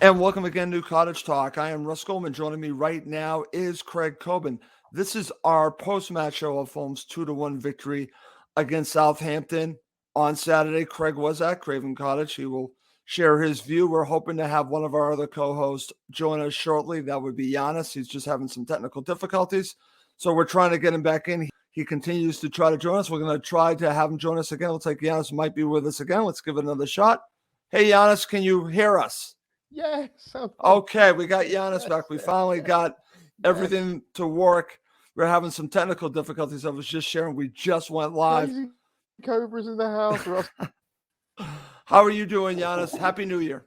And welcome again to Cottage Talk. I am Russ Goldman. Joining me right now is Craig Coben. This is our post-match show of Fulham's 2-1 victory against Southampton on Saturday. Craig was at Craven Cottage. He will share his view. We're hoping to have one of our other co-hosts join us shortly. That would be Yannis. He's just having some technical difficulties. So we're trying to get him back in. He continues to try to join us. We're going to try to have him join us again. Looks like Yannis might be with us again. Let's give it another shot. Hey, Yannis, can you hear us? Yes. Okay, we got Yannis back. We finally got everything to work. We're having some technical difficulties. I was just sharing. We just went live. Crazy Cobra's in the house, Russ. How are you doing, Yannis? Happy New Year.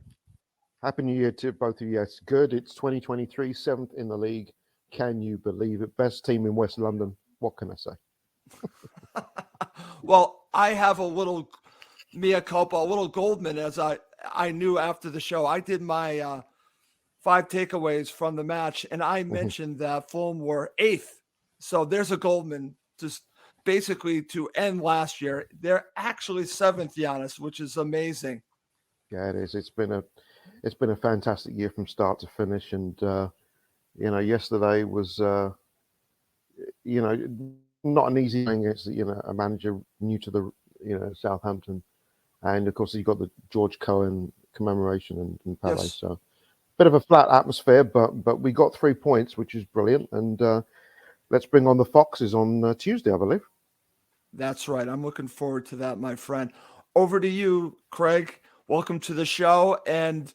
Happy New Year to both of you. Yes, good. It's 2023, 7th in the league. Can you believe it? Best team in West London. What can I say? Well, I have a little mea culpa, a little Goldman, as I knew after the show. I did my 5 takeaways from the match, and I mentioned that Fulham were 8th. So there's a Goldman just basically to end last year. They're actually 7th, Yannis, which is amazing. Yeah, it is. It's been a fantastic year from start to finish, and yesterday was not an easy thing against a manager new to the Southampton. And of course, you've got the George Cohen commemoration in Pele. Yes. So, bit of a flat atmosphere, but we got 3 points, which is brilliant. And let's bring on the Foxes on Tuesday, I believe. That's right. I'm looking forward to that, my friend. Over to you, Craig. Welcome to the show. And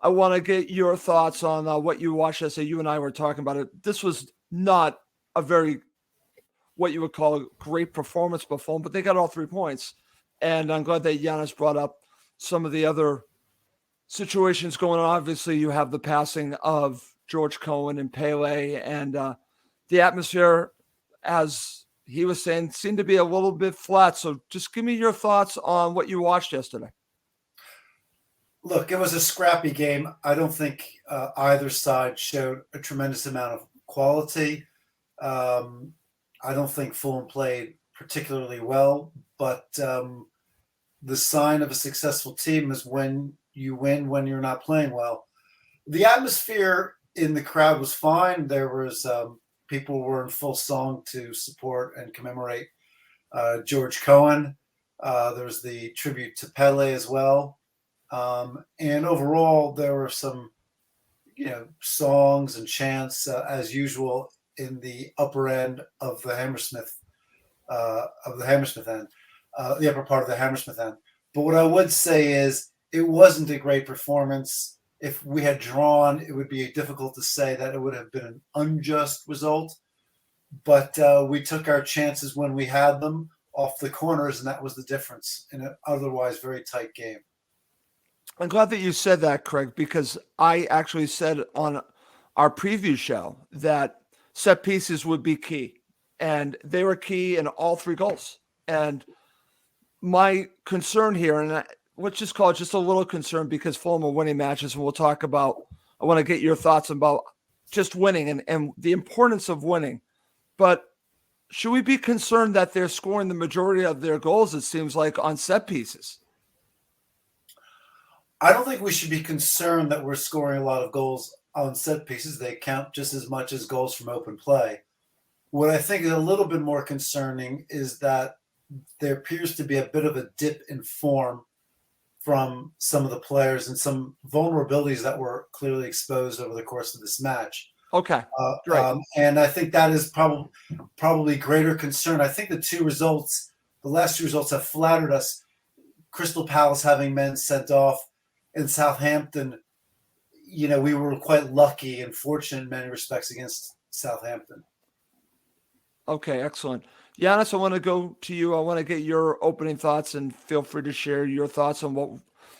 I want to get your thoughts on what you watched yesterday. You and I were talking about it. This was not a very, what you would call a great performance by Fulham, but they got all 3 points. And I'm glad that Yannis brought up some of the other situations going on. Obviously, you have the passing of George Cohen and Pele, and the atmosphere, as he was saying, seemed to be a little bit flat. So just give me your thoughts on what you watched yesterday. Look, it was a scrappy game. I don't think either side showed a tremendous amount of quality. I don't think Fulham played particularly well, but the sign of a successful team is when you win when you're not playing well. The atmosphere in the crowd was fine. There was people were in full song to support and commemorate George Cohen. There was the tribute to Pele as well. And overall, there were some, songs and chants as usual in the upper end of the Hammersmith end. The upper part of the Hammersmith end. But what I would say is it wasn't a great performance. If we had drawn, it would be difficult to say that it would have been an unjust result. But we took our chances when we had them off the corners, and that was the difference in an otherwise very tight game. I'm glad that you said that, Craig, because I actually said on our preview show that set pieces would be key. And they were key in all 3 goals. And my concern here, and let's just call it just a little concern because Fulham are winning matches, and we'll talk about, I want to get your thoughts about just winning and the importance of winning. But should we be concerned that they're scoring the majority of their goals, it seems like, on set pieces? I don't think we should be concerned that we're scoring a lot of goals on set pieces. They count just as much as goals from open play. What I think is a little bit more concerning is that there appears to be a bit of a dip in form from some of the players and some vulnerabilities that were clearly exposed over the course of this match. Okay. Right. And I think that is probably greater concern. I think the last 2 results have flattered us. Crystal Palace having men sent off, and Southampton, we were quite lucky and fortunate in many respects against Southampton. Okay, excellent. Yannis, I want to go to you. I want to get your opening thoughts, and feel free to share your thoughts on what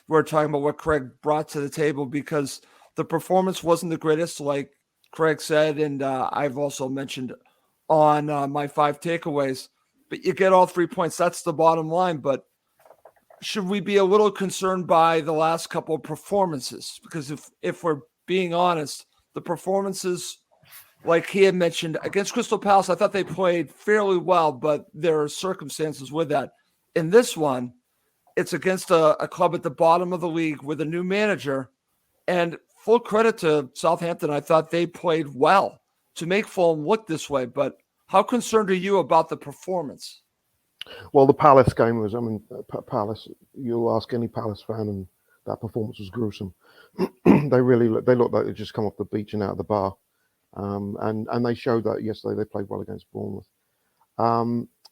we're talking about, what Craig brought to the table, because the performance wasn't the greatest, like Craig said, and I've also mentioned on my 5 takeaways. But you get all 3 points. That's the bottom line. But should we be a little concerned by the last couple of performances? Because if we're being honest, the performances, like he had mentioned, against Crystal Palace, I thought they played fairly well, but there are circumstances with that. In this one, it's against a club at the bottom of the league with a new manager, And full credit to Southampton. I thought they played well to make Fulham look this way. But how concerned are you about the performance? Well, the Palace game was, Palace, you'll ask any Palace fan, and that performance was gruesome. They looked like they'd just come off the beach and out of the bar. And they showed that yesterday. They played well against Bournemouth.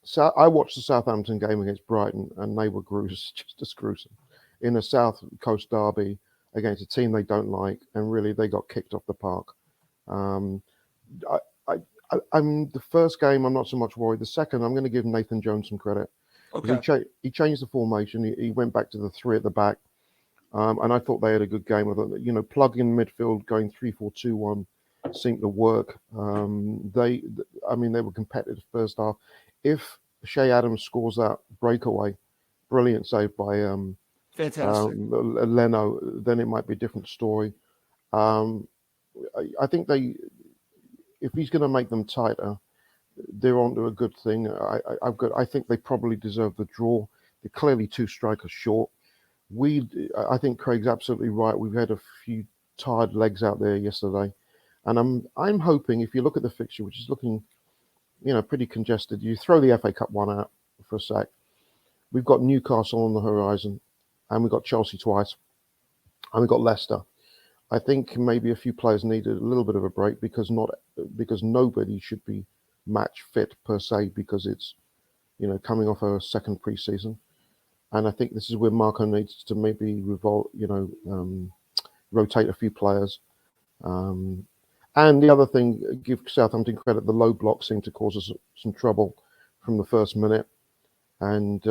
So I watched the Southampton game against Brighton, and they were just as gruesome in a South Coast derby against a team they don't like, and really they got kicked off the park. I'm the first game, I'm not so much worried. The second, I'm going to give Nathan Jones some credit. Okay. He changed the formation. He went back to the three at the back, and I thought they had a good game with it. Plugging in midfield, going 3-4-2-1 seemed to work. They were competitive first half. If Shea Adams scores that breakaway, brilliant save by Fantastic. Leno, then it might be a different story. I think if he's going to make them tighter, they're onto a good thing. I think they probably deserve the draw. They're clearly 2 strikers short. I think Craig's absolutely right. We've had a few tired legs out there yesterday, and I'm hoping, if you look at the fixture, which is looking, pretty congested, you throw the FA Cup one out for a sec. We've got Newcastle on the horizon, and we've got Chelsea twice, and we've got Leicester. I think maybe a few players needed a little bit of a break because nobody should be match fit per se, because it's coming off a second pre-season, and I think this is where Marco needs to maybe rotate a few players. And the other thing, give Southampton credit, the low block seemed to cause us some trouble from the first minute, and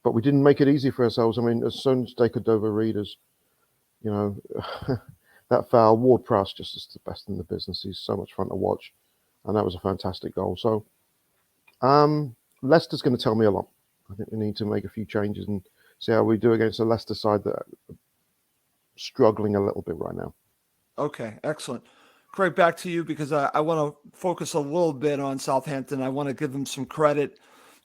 but we didn't make it easy for ourselves. I mean, as soon as they could Reed as that foul, Ward-Prowse just is the best in the business. He's so much fun to watch, and that was a fantastic goal. So Leicester's going to tell me a lot. I think we need to make a few changes and see how we do against a Leicester side that are struggling a little bit right now. Okay, excellent. Craig, back to you, because I want to focus a little bit on Southampton. I want to give them some credit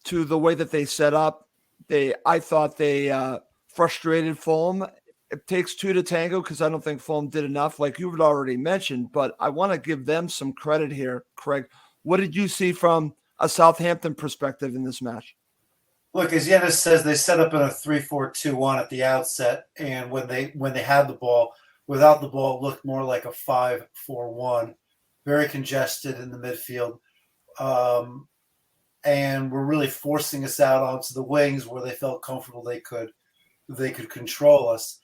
to the way that they set up. I thought they frustrated Fulham. It takes 2 to tango, because I don't think Fulham did enough, like you had already mentioned, but I want to give them some credit here. Craig, what did you see from a Southampton perspective in this match? Look, as Yannis says, they set up in a 3-4-2-1 at the outset, and when they had the ball, without the ball, it looked more like a 5-4-1, very congested in the midfield, and were really forcing us out onto the wings where they felt comfortable they could control us.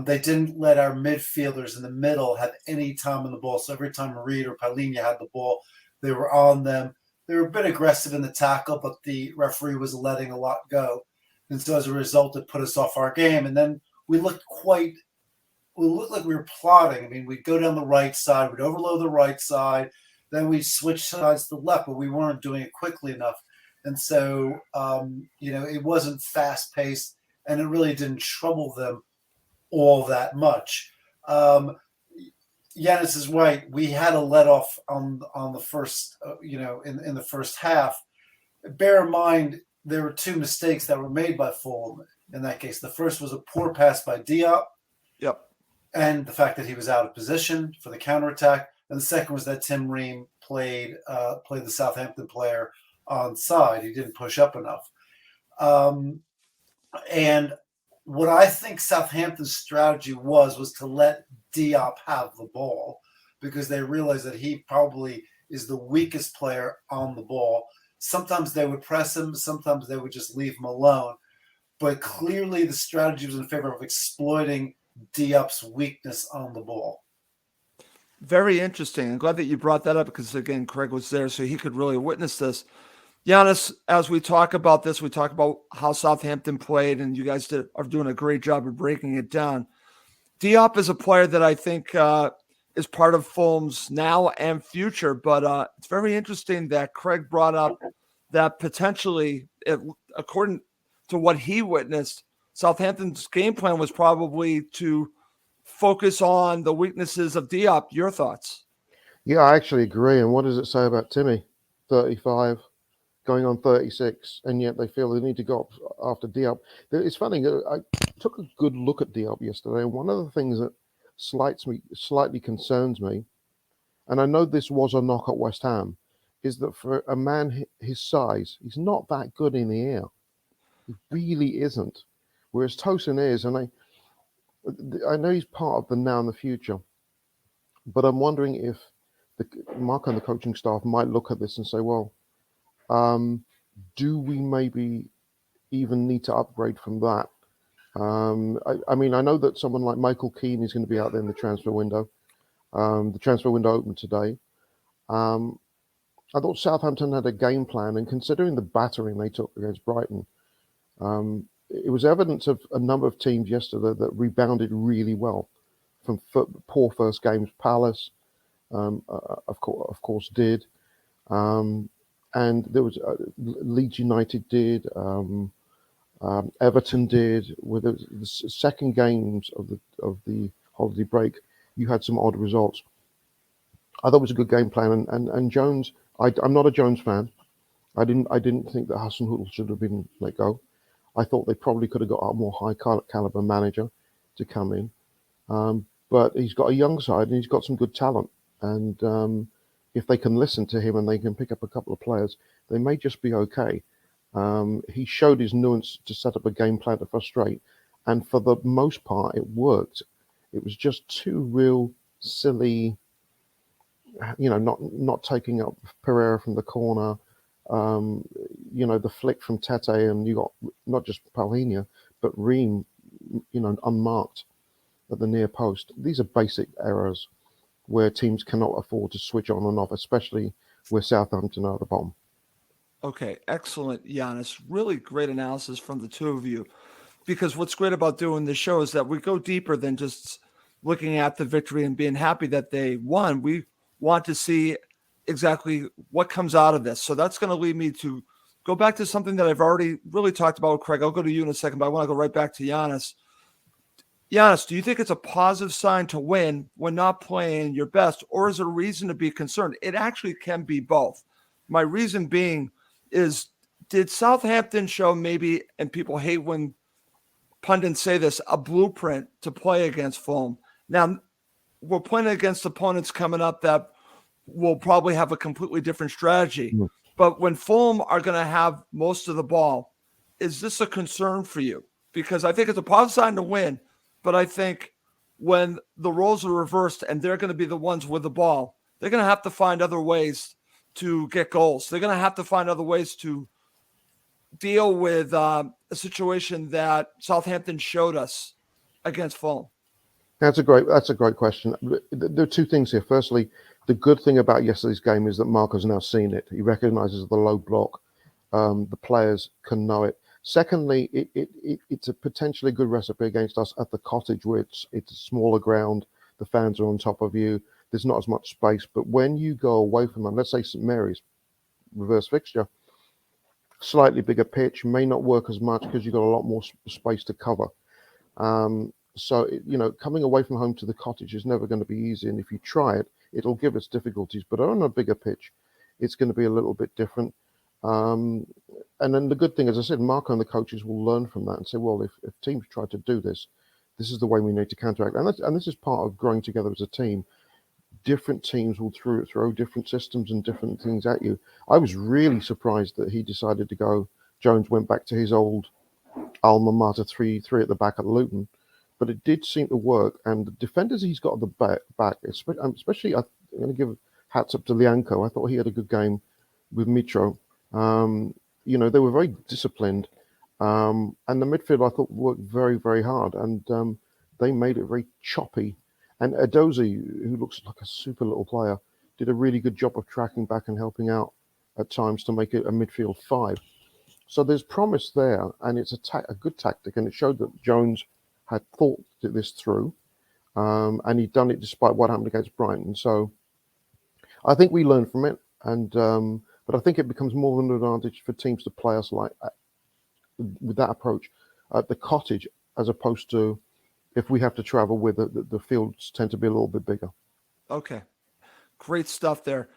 They didn't let our midfielders in the middle have any time on the ball. So every time Reed or Palhinha had the ball, they were on them. They were a bit aggressive in the tackle, but the referee was letting a lot go. And so as a result, it put us off our game. And then we looked like we were plotting. I mean, we'd go down the right side, we'd overload the right side, then we'd switch sides to the left, but we weren't doing it quickly enough. And so, it wasn't fast-paced, and it really didn't trouble them all that much. Yannis is right. We had a let off on the first, in the first half. Bear in mind, there were 2 mistakes that were made by Fulham in that case. The first was a poor pass by Diop. Yep. And the fact that he was out of position for the counterattack. And the second was that Tim Ream played the Southampton player on side. He didn't push up enough. And what I think Southampton's strategy was to let Diop have the ball, because they realized that he probably is the weakest player on the ball. Sometimes they would press him, sometimes they would just leave him alone. But clearly the strategy was in favor of exploiting Diop's weakness on the ball. Very interesting. I'm glad that you brought that up, because, again, Craig was there so he could really witness this. Yannis, as we talk about this, we talk about how Southampton played, and you guys are doing a great job of breaking it down. Diop is a player that I think is part of Fulham's now and future, but it's very interesting that Craig brought up that potentially, according to what he witnessed, Southampton's game plan was probably to focus on the weaknesses of Diop. Your thoughts? Yeah, I actually agree. And what does it say about Timmy? 35, going on 36, and yet they feel they need to go up after Diop. It's funny. I took a good look at Diop yesterday, and one of the things that slightly concerns me, and I know this was a knock at West Ham, is that for a man his size, he's not that good in the air. He really isn't. Whereas Tosin is, and I know he's part of the now and the future, but I'm wondering if Mark and the coaching staff might look at this and say, well, do we maybe even need to upgrade from that? I mean, I know that someone like Michael Keane is going to be out there in the transfer window. The transfer window opened today. I thought Southampton had a game plan, and considering the battering they took against Brighton, it was evidence of a number of teams yesterday that rebounded really well from poor first games. Palace, of course, did. And there was Leeds United did, Everton did. With the second games of the holiday break, you had some odd results. I thought it was a good game plan, and Jones. I'm not a Jones fan. I didn't think that Hasenhüttl should have been let go. I thought they probably could have got a more high caliber manager to come in, but he's got a young side and he's got some good talent, and if they can listen to him and they can pick up a couple of players, they may just be okay. He showed his nuance to set up a game plan to frustrate, and for the most part, it worked. It was just two real silly, not taking up Pereira from the corner, the flick from Tete, and you got not just Palhinha, but Ream, unmarked at the near post. These are basic errors where teams cannot afford to switch on and off, especially where Southampton are at the bottom. Okay, excellent, Yannis. Really great analysis from the two of you. Because what's great about doing this show is that we go deeper than just looking at the victory and being happy that they won. We want to see exactly what comes out of this. So that's going to lead me to go back to something that I've already really talked about with Craig. I'll go to you in a second, but I want to go right back to Yannis. Yannis, do you think it's a positive sign to win when not playing your best, or is it a reason to be concerned? It actually can be both. My reason being is, did Southampton show maybe, and people hate when pundits say this, a blueprint to play against Fulham? Now, we're playing against opponents coming up that will probably have a completely different strategy. Mm. But when Fulham are going to have most of the ball, is this a concern for you? Because I think it's a positive sign to win, but I think when the roles are reversed and they're going to be the ones with the ball, they're going to have to find other ways to get goals. They're going to have to find other ways to deal with a situation that Southampton showed us against Fulham. That's a great question. There are two things here. Firstly, the good thing about yesterday's game is that Marco's now seen it. He recognises the low block. The players can know it. Secondly, it's a potentially good recipe against us at the Cottage, where it's a smaller ground. The fans are on top of you. There's not as much space. But when you go away from them, let's say St Mary's, reverse fixture, slightly bigger pitch, may not work as much because you've got a lot more space to cover. So, coming away from home to the Cottage is never going to be easy. And if you try it, it'll give us difficulties. But on a bigger pitch, it's going to be a little bit different. And then the good thing, as I said, Marco and the coaches will learn from that and say, well, if teams try to do this, this is the way we need to counteract. And this is part of growing together as a team. Different teams will throw different systems and different things at you. I was really surprised that he decided to go. Jones went back to his old alma mater 3-3 at the back at Luton, but it did seem to work. And the defenders he's got at the back, especially I'm going to give hats up to Lianco. I thought he had a good game with Mitro. They were very disciplined, and the midfield I thought worked very, very hard, and they made it very choppy. And Edozie, who looks like a super little player, did a really good job of tracking back and helping out at times to make it a midfield five. So there's promise there, and it's a good tactic, and it showed that Jones had thought this through, and he'd done it despite what happened against Brighton. So I think we learned from it, and but I think it becomes more of an advantage for teams to play us like with that approach at the Cottage, as opposed to if we have to travel with the fields tend to be a little bit bigger. Okay. Great stuff there.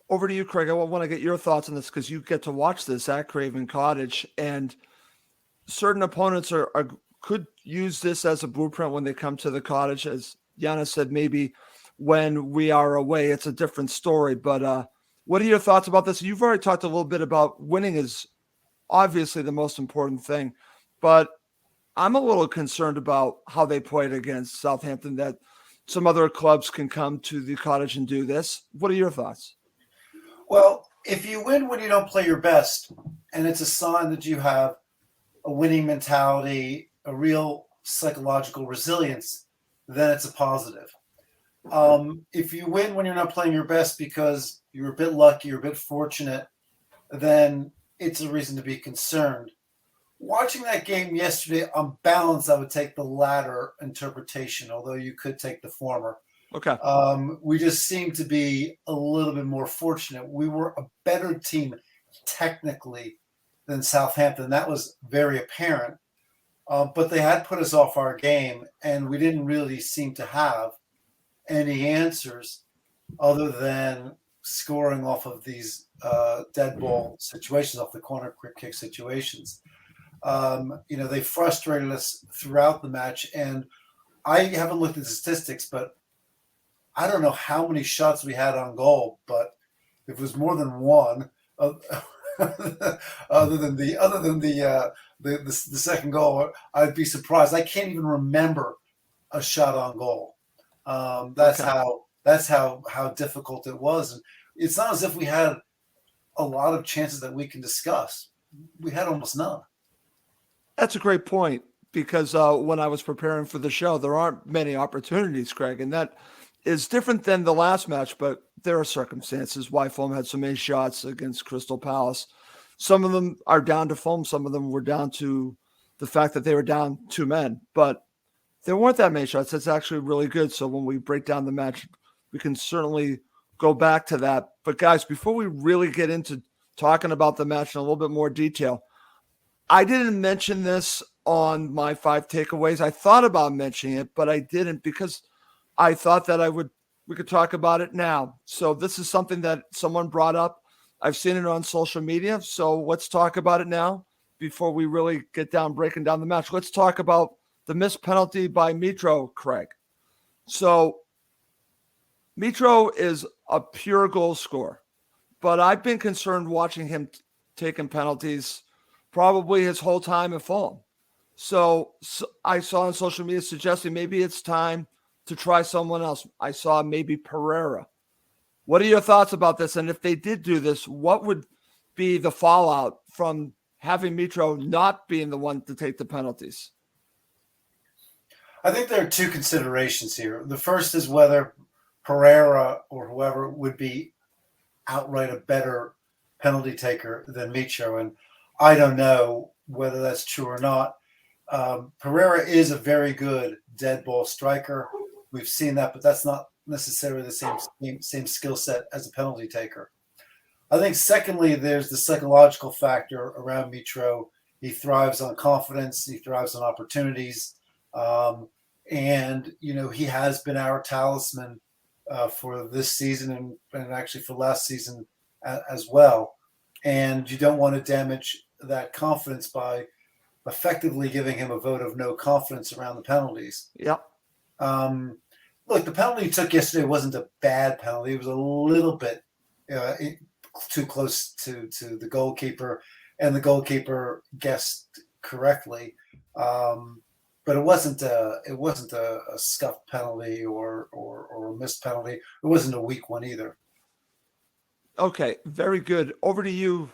Over to you, Craig. I want to get your thoughts on this because you get to watch this at Craven Cottage, and certain opponents could use this as a blueprint when they come to the Cottage. As Yannis said, maybe when we are away, it's a different story. But what are your thoughts about this? You've already talked a little bit about winning is obviously the most important thing, but I'm a little concerned about how they played against Southampton, that some other clubs can come to the Cottage and do this. What are your thoughts? Well, if you win when you don't play your best, and it's a sign that you have a winning mentality, a real psychological resilience, then it's a positive. If you win when you're not playing your best because you're a bit lucky, you're a bit fortunate, then it's a reason to be concerned. Watching that game yesterday, on balance, I would take the latter interpretation, although you could take the former. Okay. We just seemed to be a little bit more fortunate. We were a better team technically than Southampton. That was very apparent. But they had put us off our game, and we didn't really seem to have any answers other than scoring off of these dead ball situations, off the corner quick kick situations. They frustrated us throughout the match, and I haven't looked at the statistics, but I don't know how many shots we had on goal, but if it was more than one, other than the second goal, I'd be surprised. I can't even remember a shot on goal. That's how difficult it was. And it's not as if we had a lot of chances that we can discuss. We had almost none. That's a great point, because when I was preparing for the show, there aren't many opportunities, Craig, and that is different than the last match, but there are circumstances why Fulham had so many shots against Crystal Palace. Some of them are down to Fulham. Some of them were down to the fact that they were down 2 men, but there weren't that many shots. That's actually really good. So when we break down the match, we can certainly go back to that. But guys, before we really get into talking about the match in a little bit more detail, I didn't mention this on my 5 takeaways. I thought about mentioning it, but I didn't, because I thought that we could talk about it now. So this is something that someone brought up. I've seen it on social media. So let's talk about it now before we really get down breaking down the match. Let's talk about the missed penalty by Mitro, Craig. So Mitro is a pure goal scorer, but I've been concerned watching him taking penalties probably his whole time at Fulham. So I saw on social media suggesting maybe it's time to try someone else. I saw maybe Pereira. What are your thoughts about this? And if they did do this, what would be the fallout from having Mitro not being the one to take the penalties? I think there are 2 considerations here. The first is whether Pereira or whoever would be outright a better penalty taker than Mitro. And I don't know whether that's true or not. Pereira is a very good dead ball striker. We've seen that, but that's not necessarily the same skill set as a penalty taker. I think secondly, there's the psychological factor around Mitro. He thrives on confidence. He thrives on opportunities. And he has been our talisman for this season and actually for last season as well. And you don't want to damage that confidence by effectively giving him a vote of no confidence around the penalties. Yep. Look, the penalty he took yesterday wasn't a bad penalty. It was a little bit too close to the goalkeeper, and the goalkeeper guessed correctly. But it wasn't a scuffed penalty or a missed penalty. It wasn't a weak one either. Okay, very good. Over to you,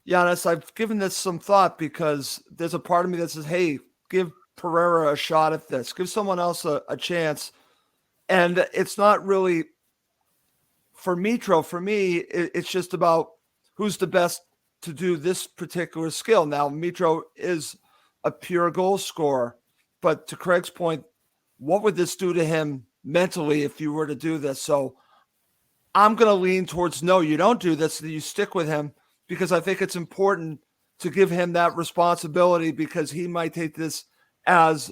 Yannis. I've given this some thought because there's a part of me that says, hey, give Pereira a shot at this. Give someone else a chance. And it's not really for Mitro. For me, it's just about who's the best to do this particular skill. Now, Mitro is a pure goal scorer. But to Craig's point, what would this do to him mentally if you were to do this? So I'm going to lean towards no, you don't do this, that you stick with him, because I think it's important to give him that responsibility, because he might take this as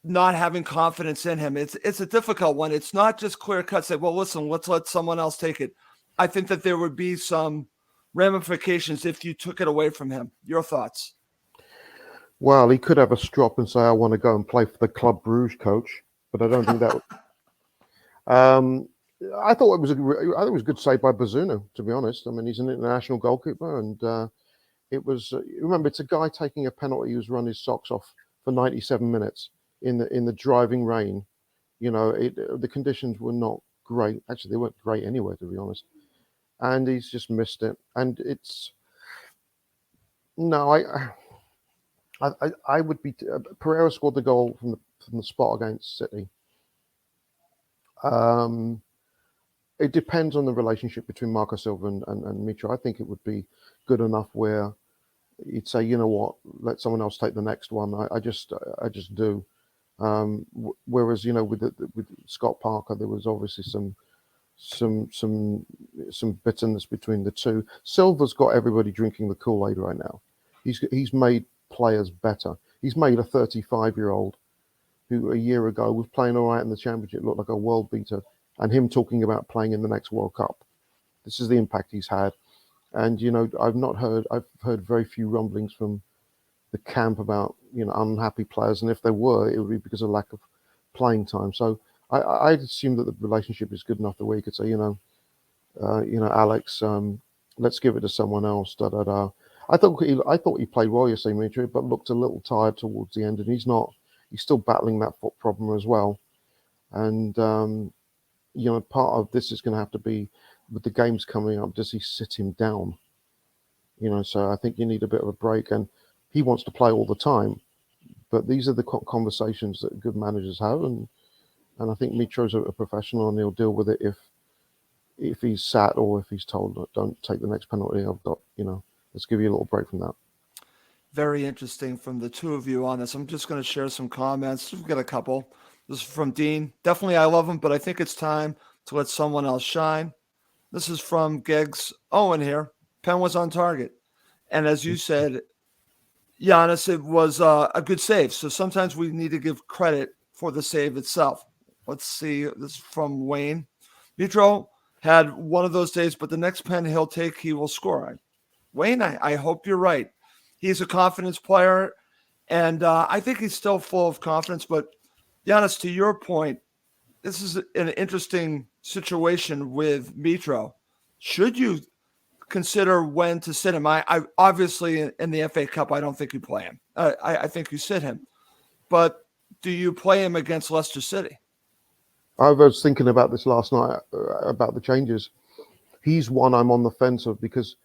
not having confidence in him. It's a difficult one. It's not just clear cut say, well, listen, let's let someone else take it. I think that there would be some ramifications if you took it away from him. Your thoughts? Well, he could have a strop and say, "I want to go and play for the Club Bruges coach," but I don't think that would. I thought it was a good save by Bazunu, to be honest. I mean, he's an international goalkeeper, and it was. Remember, it's a guy taking a penalty who's run his socks off for 97 minutes in the driving rain. You know, the conditions were not great. Actually, they weren't great anyway, to be honest. And he's just missed it. And it's no, I would be. Pereira scored the goal from the spot against City. It depends on the relationship between Marco Silva and Mitro. I think it would be good enough where you'd say, you know what, let someone else take the next one. I just do. Whereas, you know, with Scott Parker, there was obviously some bitterness between the two. Silva's got everybody drinking the Kool-Aid right now. He's made players better. He's made a 35-year-old who a year ago was playing all right in the Championship, looked like a world beater, and him talking about playing in the next World Cup. This is the impact he's had. And, you know, I've heard very few rumblings from the camp about, you know, unhappy players. And if there were, it would be because of lack of playing time. So I'd assume that the relationship is good enough that we could say, Alex, let's give it to someone else. I thought he played well yesterday, Mitro, but looked a little tired towards the end, and he's still battling that foot problem as well. And part of this is going to have to be, with the games coming up, does he sit him down? You know, so I think you need a bit of a break, and he wants to play all the time. But these are the conversations that good managers have, and I think Mitro's a professional, and he'll deal with it if he's sat or if he's told, don't take the next penalty. I've got, let's give you a little break from that. Very interesting from the two of you on this. I'm just going to share some comments. We've got a couple. This is from Dean. Definitely, I love him, but I think it's time to let someone else shine. This is from Geggs Owen here. Penn was on target. And as you said, Yannis, it was a good save. So sometimes we need to give credit for the save itself. Let's see. This is from Wayne. Mitro had one of those days, but the next pen he'll take, he will score. Wayne, I hope you're right. He's a confidence player, and I think he's still full of confidence. But Yannis, to your point, this is an interesting situation with Mitro. Should you consider when to sit him? I obviously in the FA Cup, I don't think you play him. I think you sit him. But do you play him against Leicester City? I was thinking about this last night about the changes. He's one I'm on the fence of because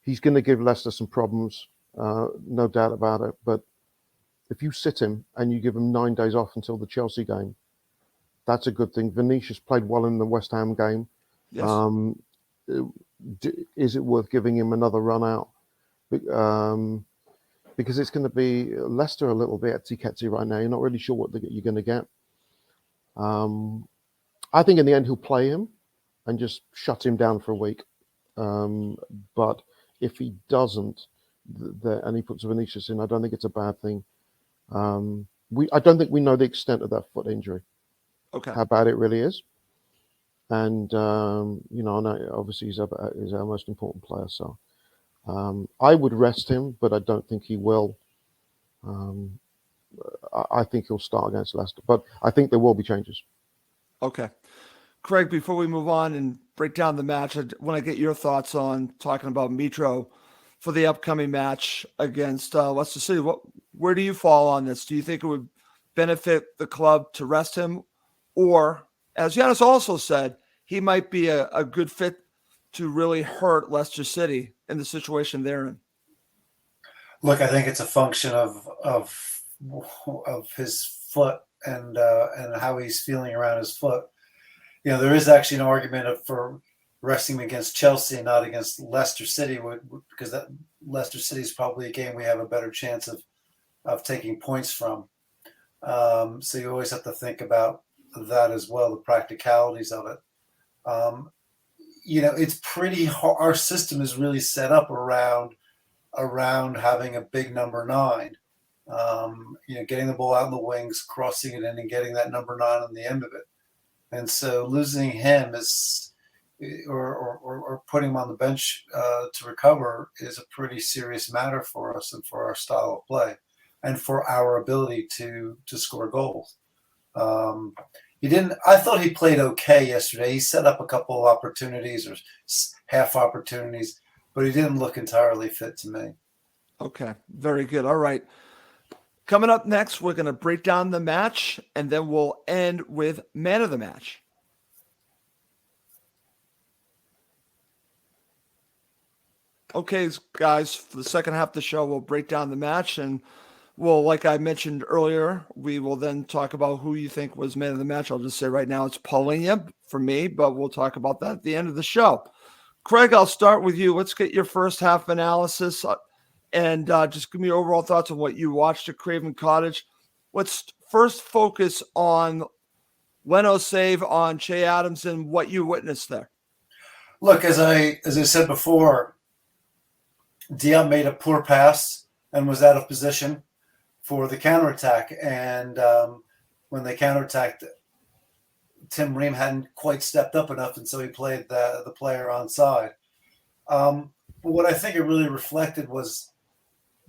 he's going to give Leicester some problems, no doubt about it. But if you sit him and you give him 9 days off until the Chelsea game, that's a good thing. Vinicius played well in the West Ham game. Yes. Is it worth giving him another run out? Because it's going to be Leicester a little bit etsy-ketsy right now. You're not really sure what you're going to get. I think in the end he'll play him and just shut him down for a week. But if he doesn't, and he puts Vinicius in, I don't think it's a bad thing. I don't think we know the extent of that foot injury. Okay. How bad it really is. And, I know obviously he's our most important player. So I would rest him, but I don't think he will. I think he'll start against Leicester, but I think there will be changes. Okay. Craig, before we move on and break down the match, I want to get your thoughts on talking about Mitro for the upcoming match against Leicester City. Where do you fall on this? Do you think it would benefit the club to rest him? Or, as Yannis also said, he might be a good fit to really hurt Leicester City in the situation they're in? Look, I think it's a function of his foot and how he's feeling around his foot. There is actually an argument for resting him against Chelsea and not against Leicester City, because that Leicester City is probably a game we have a better chance of taking points from. So you always have to think about that as well, the practicalities of it. It's pretty hard. Our system is really set up around having a big number 9. Getting the ball out in the wings, crossing it in, and getting that number 9 on the end of it. And so losing him is or putting him on the bench to recover is a pretty serious matter for us and for our style of play and for our ability to score goals. I thought he played okay yesterday. He set up a couple of opportunities or half opportunities, but he didn't look entirely fit to me. Okay, very good. All right. Coming up next, we're going to break down the match, and then we'll end with man of the match. Okay, guys, for the second half of the show, we'll break down the match, and we'll, like I mentioned earlier, we will then talk about who you think was man of the match. I'll just say right now it's Paulinho for me, but we'll talk about that at the end of the show. Craig, I'll start with you. Let's get your first half analysis and just give me your overall thoughts on what you watched at Craven Cottage. Let's first focus on Leno's save on Che Adams and what you witnessed there. Look, as I said before, Dion made a poor pass and was out of position for the counterattack. And when they counterattacked, Tim Ream hadn't quite stepped up enough, and so he played the player onside. But what I think it really reflected was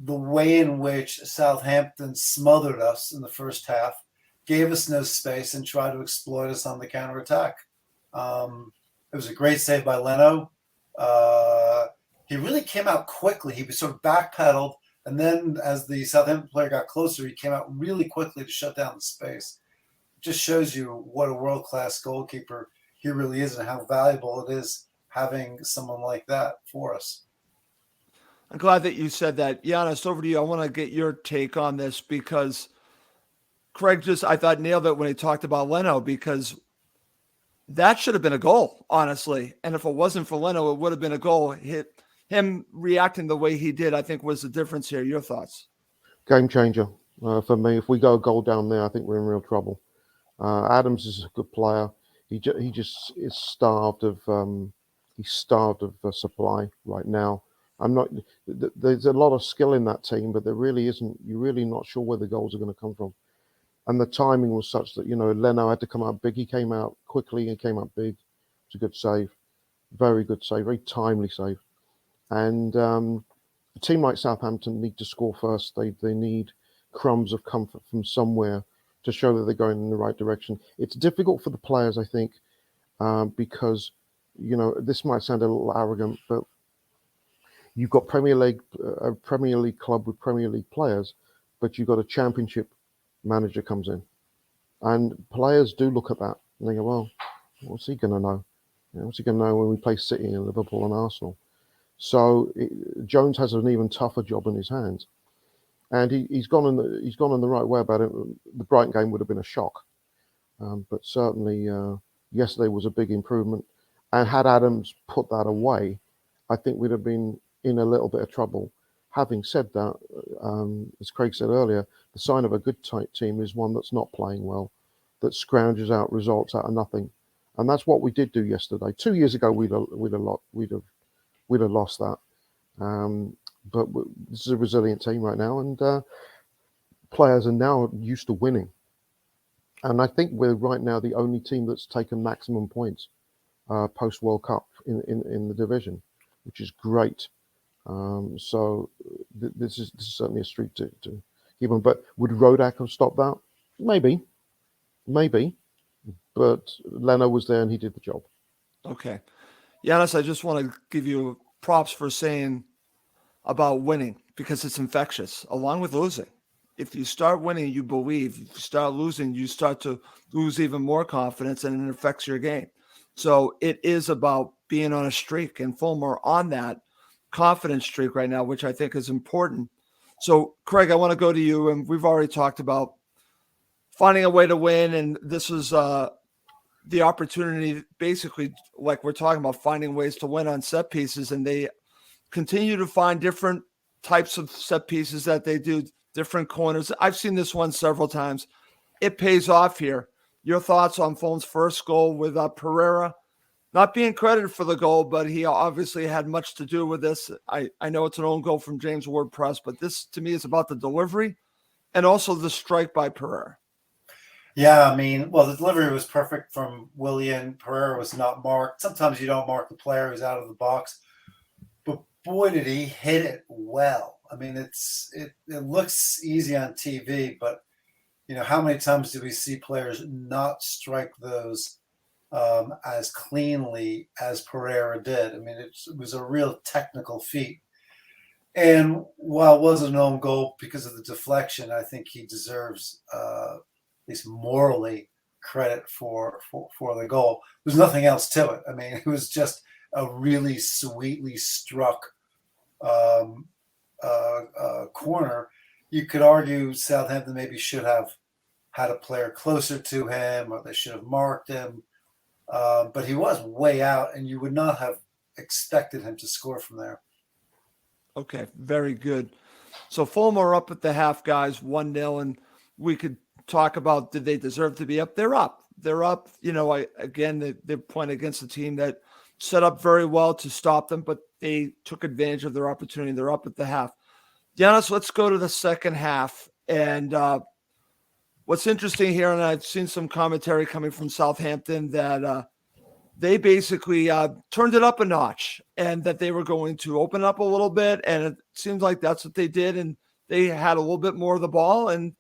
the way in which Southampton smothered us in the first half, gave us no space, and tried to exploit us on the counterattack. It was a great save by Leno. He really came out quickly. He sort of backpedaled, and then as the Southampton player got closer, he came out really quickly to shut down the space. It just shows you what a world-class goalkeeper he really is and how valuable it is having someone like that for us. I'm glad that you said that. Yannis, over to you. I want to get your take on this because Craig I thought, nailed it when he talked about Leno, because that should have been a goal, honestly. And if it wasn't for Leno, it would have been a goal. Him reacting the way he did, I think, was the difference here. Your thoughts? Game changer for me. If we go a goal down there, I think we're in real trouble. Adams is a good player. He just is starved of supply right now. There's a lot of skill in that team, but there really isn't. You're really not sure where the goals are going to come from. And the timing was such that, Leno had to come out big. He came out quickly and came out big. It's a good save. Very good save. Very timely save. And a team like Southampton need to score first. They need crumbs of comfort from somewhere to show that they're going in the right direction. It's difficult for the players, I think, because, this might sound a little arrogant, but you've got a Premier League club with Premier League players, but you've got a Championship manager comes in. And players do look at that and they go, well, what's he going to know? What's he going to know when we play City and Liverpool and Arsenal? So Jones has an even tougher job in his hands. And he's gone in the right way about it. The Brighton game would have been a shock. But certainly yesterday was a big improvement. And had Adams put that away, I think we'd have been in a little bit of trouble. Having said that, as Craig said earlier, the sign of a good tight team is one that's not playing well, that scrounges out results out of nothing, and that's what we did do yesterday. 2 years ago, we'd have lost that. But this is a resilient team right now, and players are now used to winning. And I think we're right now the only team that's taken maximum points post World Cup in the division, which is great. So this is certainly a streak to keep on. But would Rodak have stopped that? Maybe. But Leno was there and he did the job. Okay. Yannis, I just want to give you props for saying about winning, because it's infectious, along with losing. If you start winning, you believe. If you start losing, you start to lose even more confidence, and it affects your game. So it is about being on a streak, and Fulham are on that confidence streak right now, which I think is important. So, Craig, I want to go to you, and we've already talked about finding a way to win, and this is the opportunity, basically, like we're talking about, finding ways to win on set pieces, and they continue to find different types of set pieces that they do, different corners. I've seen this one several times. It pays off here. Your thoughts on Fulham's first goal with Pereira? Not being credited for the goal, but he obviously had much to do with this. I know it's an own goal from James Ward-Prowse, but this, to me, is about the delivery and also the strike by Pereira. Yeah, I mean, well, the delivery was perfect from Willian. Pereira was not marked. Sometimes you don't mark the player who's out of the box, but boy, did he hit it well. I mean, it looks easy on TV, but how many times do we see players not strike those as cleanly as Pereira did? I mean, it was a real technical feat. And while it wasn't an own goal because of the deflection, I think he deserves, at least morally, credit for the goal. There's nothing else to it. I mean, it was just a really sweetly struck corner. You could argue Southampton maybe should have had a player closer to him, or they should have marked him. But he was way out, and you would not have expected him to score from there. Okay, very good. So Fulham are up at the half, guys, 1-0, and we could talk about, did they deserve to be up? They're up. They're up. They're playing against a team that set up very well to stop them, but they took advantage of their opportunity. They're up at the half. Yannis, let's go to the second half. And what's interesting here, and I've seen some commentary coming from Southampton that they basically turned it up a notch and that they were going to open up a little bit. And it seems like that's what they did. And they had a little bit more of the ball and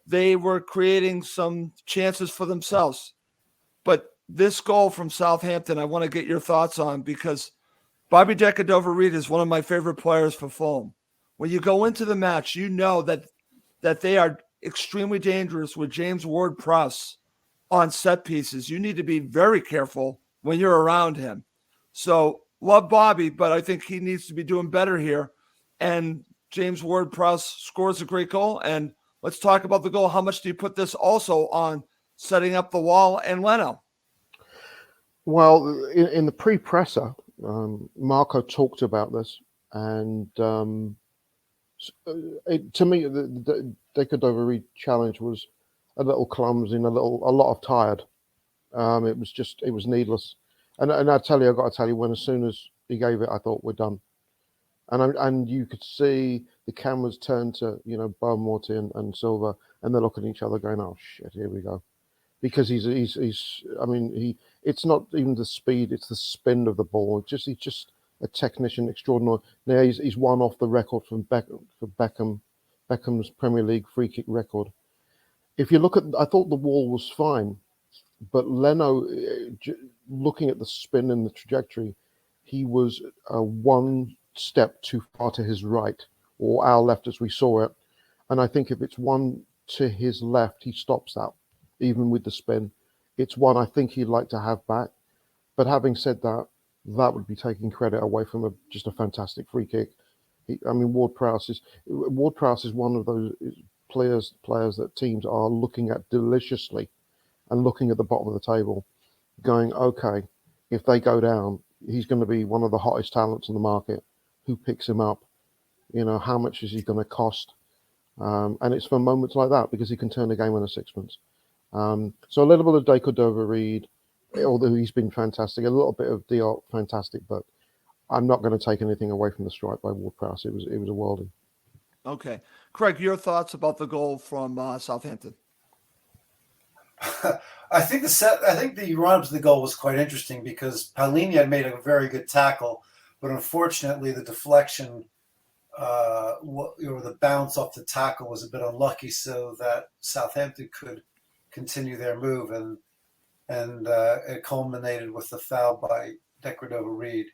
they were creating some chances for themselves. But this goal from Southampton, I want to get your thoughts on, because Bobby Decordova-Reid is one of my favorite players for Fulham. When you go into the match, you know that they are extremely dangerous with James Ward-Prowse on set pieces. You need to be very careful when you're around him. So love Bobby, but I think he needs to be doing better here. And James Ward-Prowse scores a great goal. And let's talk about the goal. How much do you put this also on setting up the wall and Leno? Well, in the pre-presser, Marco talked about this, and to me, the Decordova-Reid challenge was a little clumsy and a lot of tired. It was needless. And I got to tell you, as soon as he gave it, I thought, we're done. And you could see the cameras turn to, Bo Morty and Silva, and they're looking at each other going, oh shit, here we go. Because it's not even the speed, it's the spin of the ball. He's just a technician extraordinary. Now he's one off the record from Beckham's Premier League free kick record. If you look at, I thought the wall was fine, but Leno, looking at the spin and the trajectory, he was one step too far to his right, or our left as we saw it. And I think if it's one to his left, he stops that, even with the spin. It's one I think he'd like to have back. But having said that, that would be taking credit away from just a fantastic free kick. Ward-Prowse is one of those players that teams are looking at deliciously and looking at the bottom of the table, going, okay, if they go down, he's going to be one of the hottest talents on the market. Who picks him up? How much is he going to cost? And it's for moments like that, because he can turn a game on a sixpence. So a little bit of Decordova-Reid, although he's been fantastic, a little bit of Diop, fantastic, but I'm not going to take anything away from the strike by Ward-Prowse. It was a worldie. Okay. Craig, your thoughts about the goal from Southampton? I think the run up to the goal was quite interesting because Palhinha had made a very good tackle, but unfortunately the deflection, the bounce off the tackle was a bit unlucky, so that Southampton could continue their move, and it culminated with the foul by Decordova-Reid.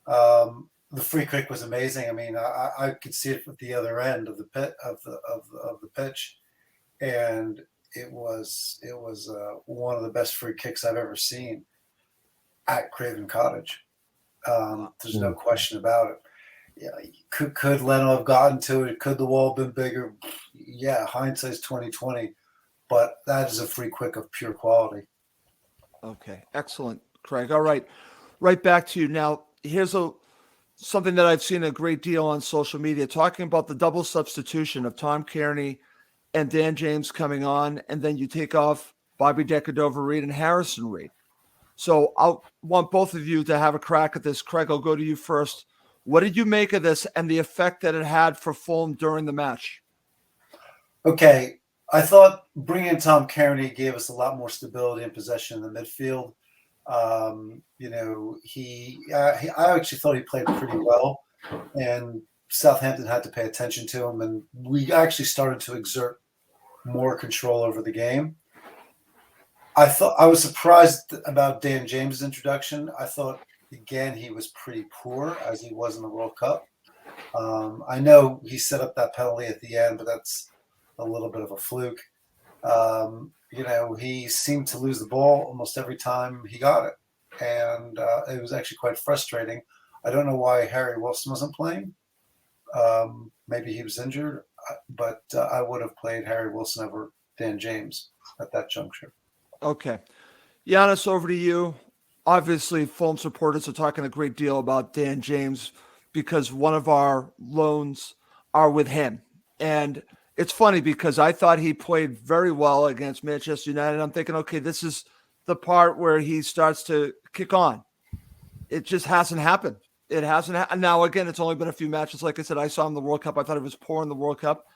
The free kick was amazing. I mean, I could see it at the other end of the pit of the pitch, and it was one of the best free kicks I've ever seen at Craven Cottage. There's no question about it. Yeah, could Leno have gotten to it? Could the wall have been bigger? Yeah, hindsight's 2020, but that is a free kick of pure quality. Okay, excellent, Craig. All right, right back to you now. Here's something that I've seen a great deal on social media, talking about the double substitution of Tom Kearney and Dan James coming on, and then you take off Bobby Decordova-Reid and Harrison Reed. So I want both of you to have a crack at this. Craig, I'll go to you first. What did you make of this and the effect that it had for Fulham during the match? Okay. I thought bringing in Tom Kearney gave us a lot more stability and possession in the midfield. I actually thought he played pretty well, and Southampton had to pay attention to him, and we actually started to exert more control over the game. I was surprised about Dan James' introduction. I thought, again, he was pretty poor, as he was in the World Cup. I know he set up that penalty at the end, but that's a little bit of a fluke. He seemed to lose the ball almost every time he got it. And it was actually quite frustrating. I don't know why Harry Wilson wasn't playing. Maybe he was injured, but I would have played Harry Wilson over Dan James at that juncture. Okay. Yannis, over to you. Obviously, Fulham supporters are talking a great deal about Dan James because one of our loans are with him. And it's funny because I thought he played very well against Manchester United. I'm thinking, okay, this is the part where he starts to kick on. It just hasn't happened. It hasn't happened. Now, again, it's only been a few matches. Like I said, I saw him in the World Cup. I thought he was poor in the World Cup.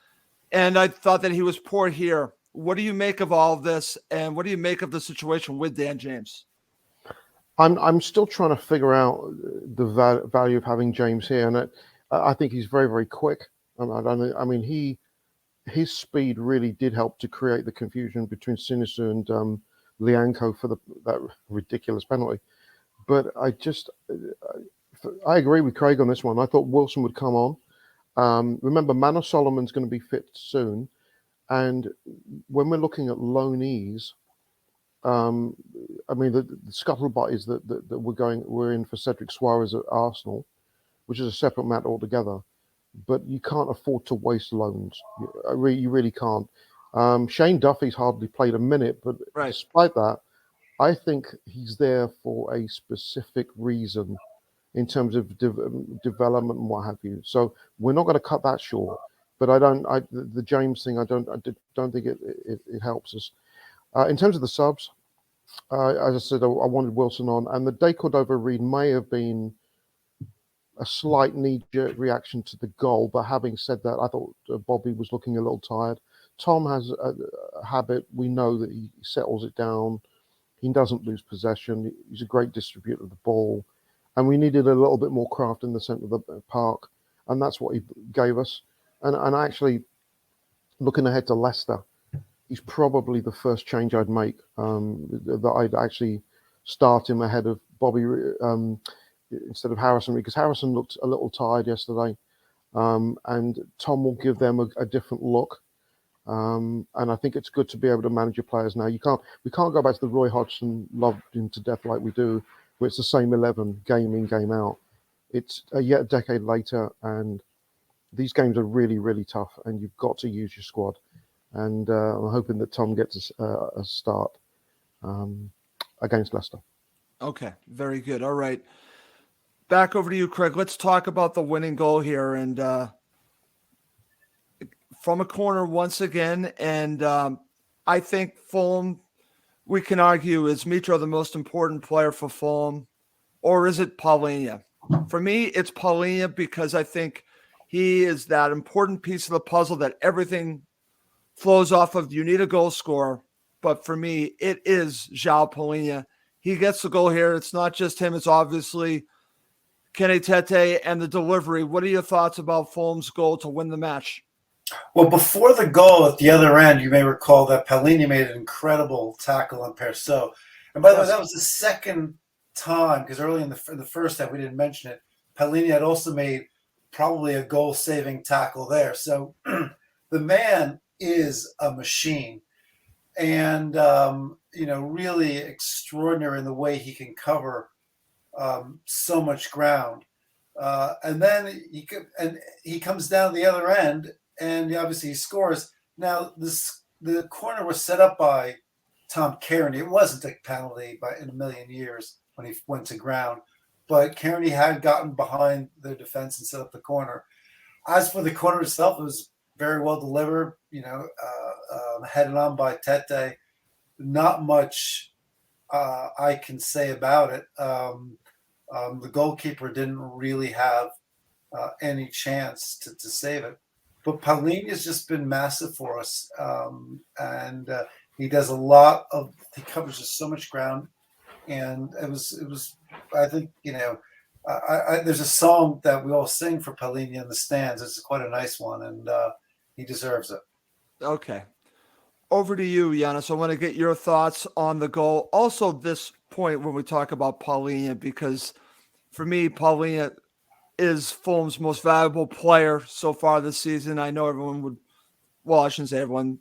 And I thought that he was poor here. What do you make of all of this? And what do you make of the situation with Dan James? I'm still trying to figure out the value of having James here, and I think he's very, very quick. His speed really did help to create the confusion between Sinister and Lianco for that ridiculous penalty. But I agree with Craig on this one. I thought Wilson would come on. Remember, Manor Solomon's going to be fit soon, and when we're looking at loanees. The scuttlebutt is that we're in for Cedric Suarez at Arsenal, which is a separate matter altogether. But you can't afford to waste loans. You really can't. Shane Duffy's hardly played a minute, but right. Despite that, I think he's there for a specific reason in terms of development and what have you. So we're not going to cut that short. But the James thing, I don't think it helps us. In terms of the subs, as I said, I wanted Wilson on, and the De Cordova-Reid may have been a slight knee-jerk reaction to the goal. But having said that, I thought Bobby was looking a little tired. Tom has a habit. We know that he settles it down. He doesn't lose possession. He's a great distributor of the ball. And we needed a little bit more craft in the centre of the park. And that's what he gave us. And actually, looking ahead to Leicester, he's probably the first change I'd make, that I'd actually start him ahead of Bobby instead of Harrison, because Harrison looked a little tired yesterday, and Tom will give them a different look. And I think it's good to be able to manage your players now. We can't go back to the Roy Hodgson loved him to death like we do, where it's the same 11 game in, game out. It's yet a decade later, and these games are really, really tough, and you've got to use your squad. And I'm hoping that Tom gets a start against Leicester. Okay, very good. All right. Back over to you, Craig. Let's talk about the winning goal here. And from a corner once again. And I think Fulham, we can argue, is Mitro the most important player for Fulham? Or is it Palhinha? For me, it's Palhinha because I think he is that important piece of the puzzle that everything flows off of. You need a goal scorer, but for me, it is João Palhinha. He gets the goal here. It's not just him. It's obviously Tjanetis and the delivery. What are your thoughts about Fulham's goal to win the match? Well, before the goal at the other end, you may recall that Palhinha made an incredible tackle on Perso. And by the way, that was the second time, because early in the first half, we didn't mention it, Palhinha had also made probably a goal-saving tackle there. So the man is a machine, and really extraordinary in the way he can cover so much ground. And then he comes down the other end, and obviously he scores. Now the corner was set up by Tom Kearney. It wasn't a penalty in a million years when he went to ground, but Kearney had gotten behind the defense and set up the corner. As for the corner itself, it was very well delivered, headed on by Tete. Not much I can say about it. The goalkeeper didn't really have any chance to save it. but Palhinha's just been massive for us, and he does he covers just so much ground, and it was I think there's a song that we all sing for Palhinha in the stands. It's quite a nice one, and he deserves it. Okay. Over to you, Yannis. I want to get your thoughts on the goal. Also, this point when we talk about Palhinha, because for me, Palhinha is Fulham's most valuable player so far this season. I know everyone would, well, I shouldn't say everyone,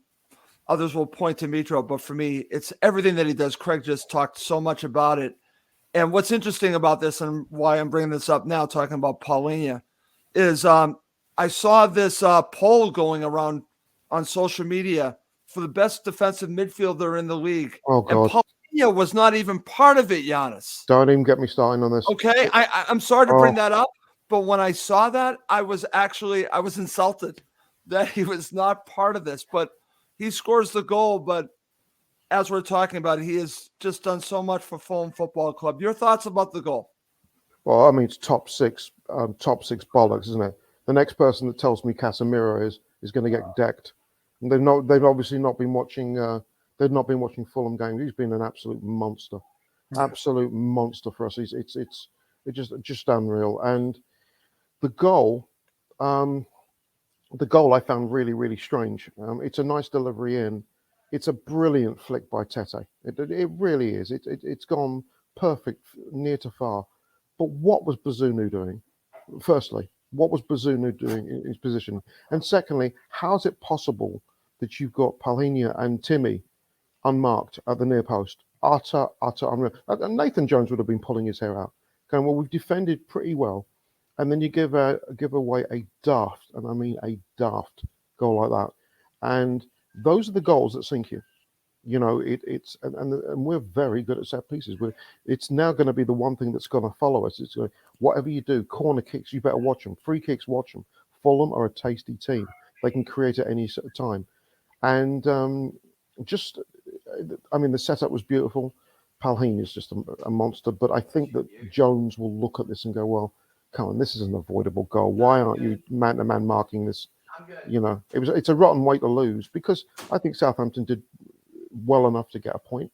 others will point to Mitro, but for me, it's everything that he does. Craig just talked so much about it. And what's interesting about this and why I'm bringing this up now, talking about Palhinha, is I saw this poll going around on social media for the best defensive midfielder in the league. Oh, God. And Palhinha was not even part of it, Yannis. Don't even get me starting on this. Okay, I'm sorry to bring that up, but when I saw that, I was insulted that he was not part of this. But he scores the goal, but as we're talking about, he has just done so much for Fulham Football Club. Your thoughts about the goal? Well, I mean, it's top six bollocks, isn't it? The next person that tells me Casemiro is going to get decked. And they've obviously not been watching. They've not been watching Fulham games. He's been an absolute monster for us. It's just unreal. And the goal I found really, really strange. It's a nice delivery in. It's a brilliant flick by Tete. It really is. It's gone perfect, near to far. But what was Bazunu doing? Firstly, what was Bazunu doing in his position? And secondly, how is it possible that you've got Palhinha and Timmy unmarked at the near post? Utter unreal. And Nathan Jones would have been pulling his hair out, going, well, we've defended pretty well. And then you give away a daft, and I mean a daft goal like that. And those are the goals that sink you. You know, and we're very good at set pieces. It's now going to be the one thing that's going to follow us. It's going, whatever you do, corner kicks, you better watch them. Free kicks, watch them. Fulham are a tasty team. They can create at any time. And the setup was beautiful. Palhinha is just a monster. But I think that Jones will look at this and go, well, come on, this is an avoidable goal. Why aren't you man-to-man marking this? You know, it's a rotten way to lose, because I think Southampton did well enough to get a point.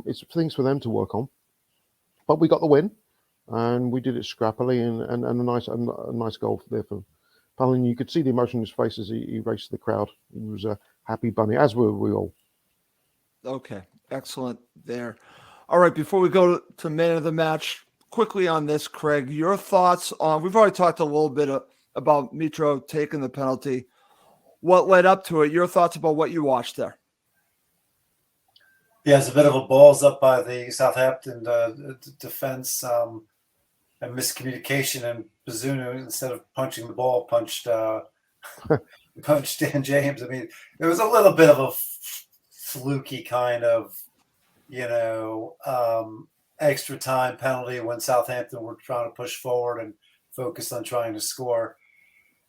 It's things for them to work on, but we got the win, and we did it scrappily, and a nice goal there for Palhinha. You could see the emotion in his face as he raced the crowd. He was a happy bunny, as were we all. Okay, excellent there. All right, before we go to man of the match, quickly on this, Craig, your thoughts on, we've already talked a little bit about Mitro taking the penalty. What led up to it? Your thoughts about what you watched there? Yeah, it's a bit of a balls up by the Southampton defense and miscommunication, and Bazunu, instead of punching the ball, punched Dan James. I mean, it was a little bit of a fluky kind of, extra time penalty when Southampton were trying to push forward and focus on trying to score.